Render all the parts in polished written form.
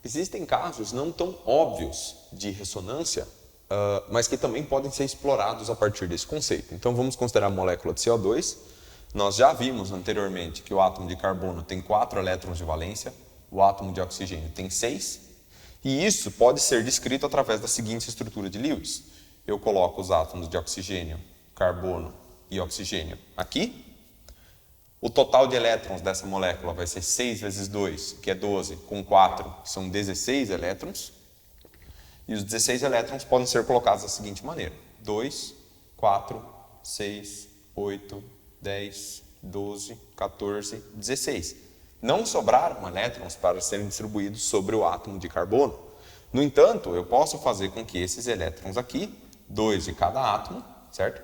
Existem casos não tão óbvios de ressonância, mas que também podem ser explorados a partir desse conceito. Então vamos considerar a molécula de CO2. Nós já vimos anteriormente que o átomo de carbono tem 4 elétrons de valência, o átomo de oxigênio tem 6, e isso pode ser descrito através da seguinte estrutura de Lewis. Eu coloco os átomos de oxigênio, carbono e oxigênio aqui. O total de elétrons dessa molécula vai ser 6 vezes 2, que é 12, com 4, que são 16 elétrons. E os 16 elétrons podem ser colocados da seguinte maneira: 2, 4, 6, 8, 10, 12, 14, 16. Não sobraram elétrons para serem distribuídos sobre o átomo de carbono. No entanto, eu posso fazer com que esses elétrons aqui, 2 de cada átomo, certo?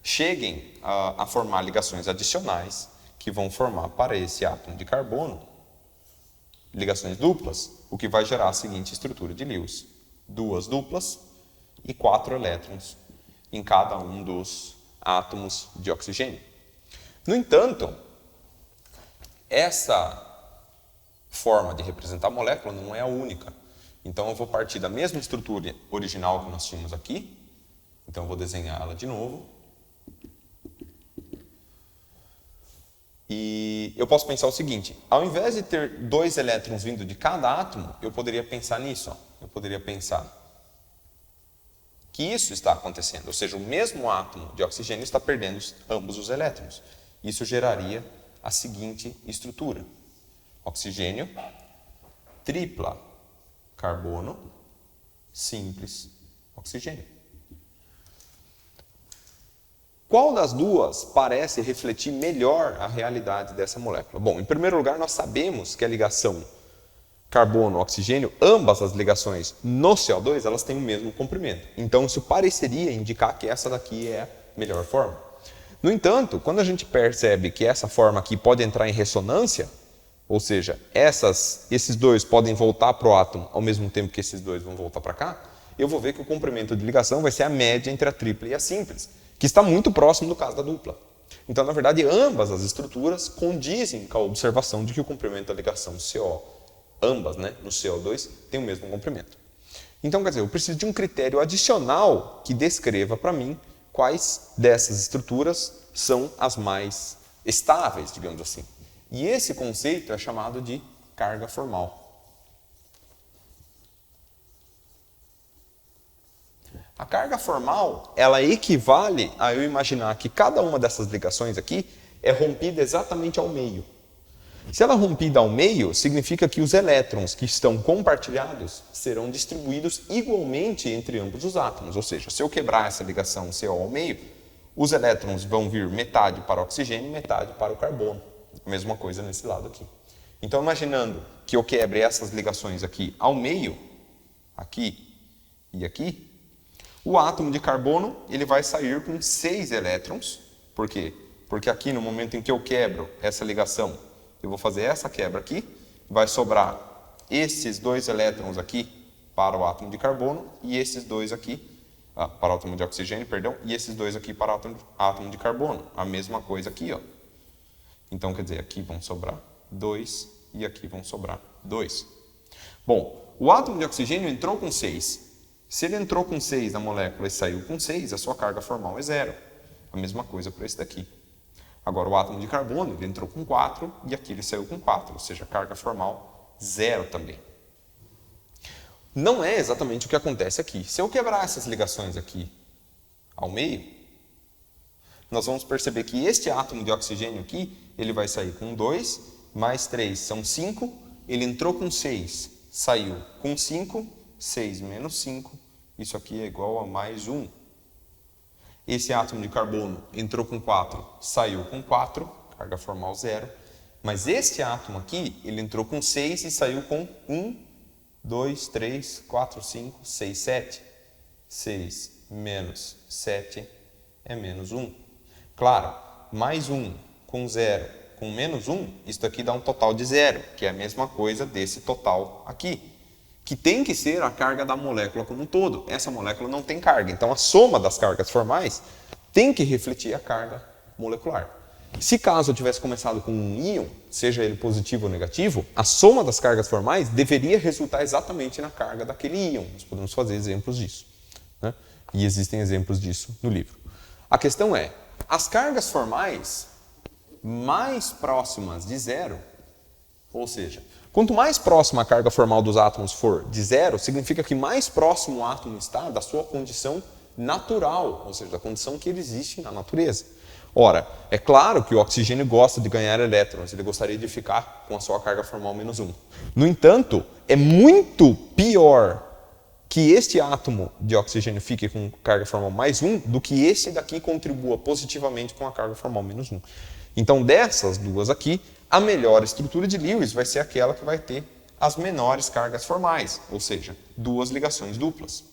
Cheguem a formar ligações adicionais que vão formar para esse átomo de carbono ligações duplas, o que vai gerar a seguinte estrutura de Lewis: 2 duplas e 4 elétrons em cada um dos átomos de oxigênio. No entanto, essa forma de representar a molécula não é a única. Então eu vou partir da mesma estrutura original que nós tínhamos aqui. Então eu vou desenhar ela de novo. E eu posso pensar o seguinte: ao invés de ter 2 elétrons vindo de cada átomo, eu poderia pensar nisso. Eu poderia pensar que isso está acontecendo, ou seja, o mesmo átomo de oxigênio está perdendo ambos os elétrons. Isso geraria a seguinte estrutura: oxigênio, tripla carbono, simples oxigênio. Qual das duas parece refletir melhor a realidade dessa molécula? Bom, em primeiro lugar, nós sabemos que a ligação carbono-oxigênio, ambas as ligações no CO2, elas têm o mesmo comprimento. Então, isso pareceria indicar que essa daqui é a melhor forma. No entanto, quando a gente percebe que essa forma aqui pode entrar em ressonância, ou seja, esses dois podem voltar para o átomo ao mesmo tempo que esses dois vão voltar para cá, eu vou ver que o comprimento de ligação vai ser a média entre a tripla e a simples, que está muito próximo do caso da dupla. Então, na verdade, ambas as estruturas condizem com a observação de que o comprimento da ligação CO, ambas, né, no CO2, tem o mesmo comprimento. Então, quer dizer, eu preciso de um critério adicional que descreva para mim quais dessas estruturas são as mais estáveis, digamos assim. E esse conceito é chamado de carga formal. A carga formal, ela equivale a eu imaginar que cada uma dessas ligações aqui é rompida exatamente ao meio. Se ela é rompida ao meio, significa que os elétrons que estão compartilhados serão distribuídos igualmente entre ambos os átomos. Ou seja, se eu quebrar essa ligação CO ao meio, os elétrons vão vir metade para o oxigênio e metade para o carbono. A mesma coisa nesse lado aqui. Então, imaginando que eu quebre essas ligações aqui ao meio, aqui e aqui, o átomo de carbono ele vai sair com 6 elétrons. Por quê? Porque aqui, no momento em que eu quebro essa ligação, eu vou fazer essa quebra aqui, vai sobrar esses 2 elétrons aqui para o átomo de carbono e esses 2 aqui, para o átomo de oxigênio, perdão, e esses 2 aqui para o átomo de carbono. A mesma coisa aqui, ó. Então, quer dizer, aqui vão sobrar 2 e aqui vão sobrar 2. Bom, o átomo de oxigênio entrou com 6. Se ele entrou com 6 na molécula e saiu com 6, a sua carga formal é 0. A mesma coisa para esse daqui. Agora, o átomo de carbono, ele entrou com 4 e aqui ele saiu com 4, ou seja, carga formal 0 também. Não é exatamente o que acontece aqui. Se eu quebrar essas ligações aqui ao meio, nós vamos perceber que este átomo de oxigênio aqui, ele vai sair com 2, mais 3 são 5, ele entrou com 6, saiu com 5, 6 menos 5, isso aqui é igual a mais 1. Esse átomo de carbono entrou com 4, saiu com 4, carga formal 0. Mas este átomo aqui, ele entrou com 6 e saiu com 1, 2, 3, 4, 5, 6, 7. 6 menos 7 é menos 1. Claro, mais 1 com 0 com menos 1, isso aqui dá um total de 0, que é a mesma coisa desse total aqui, que tem que ser a carga da molécula como um todo. Essa molécula não tem carga, então a soma das cargas formais tem que refletir a carga molecular. Se caso eu tivesse começado com um íon, seja ele positivo ou negativo, a soma das cargas formais deveria resultar exatamente na carga daquele íon. Nós podemos fazer exemplos disso, né? E existem exemplos disso no livro. A questão é, as cargas formais mais próximas de zero, ou seja, quanto mais próxima a carga formal dos átomos for de zero, significa que mais próximo o átomo está da sua condição natural, ou seja, da condição que ele existe na natureza. Ora, é claro que o oxigênio gosta de ganhar elétrons, ele gostaria de ficar com a sua carga formal -1. No entanto, é muito pior que este átomo de oxigênio fique com carga formal +1 do que esse daqui contribua positivamente com a carga formal -1. Então, dessas duas aqui, a melhor estrutura de Lewis vai ser aquela que vai ter as menores cargas formais, ou seja, duas ligações duplas.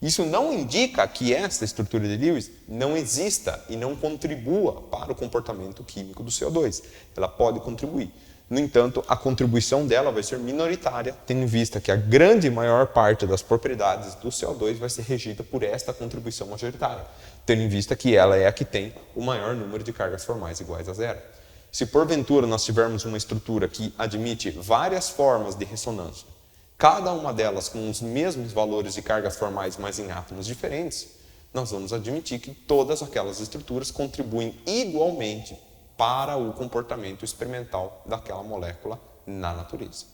Isso não indica que esta estrutura de Lewis não exista e não contribua para o comportamento químico do CO2. Ela pode contribuir. No entanto, a contribuição dela vai ser minoritária, tendo em vista que a grande maior parte das propriedades do CO2 vai ser regida por esta contribuição majoritária, tendo em vista que ela é a que tem o maior número de cargas formais iguais a zero. Se porventura nós tivermos uma estrutura que admite várias formas de ressonância, cada uma delas com os mesmos valores de cargas formais, mas em átomos diferentes, nós vamos admitir que todas aquelas estruturas contribuem igualmente para o comportamento experimental daquela molécula na natureza.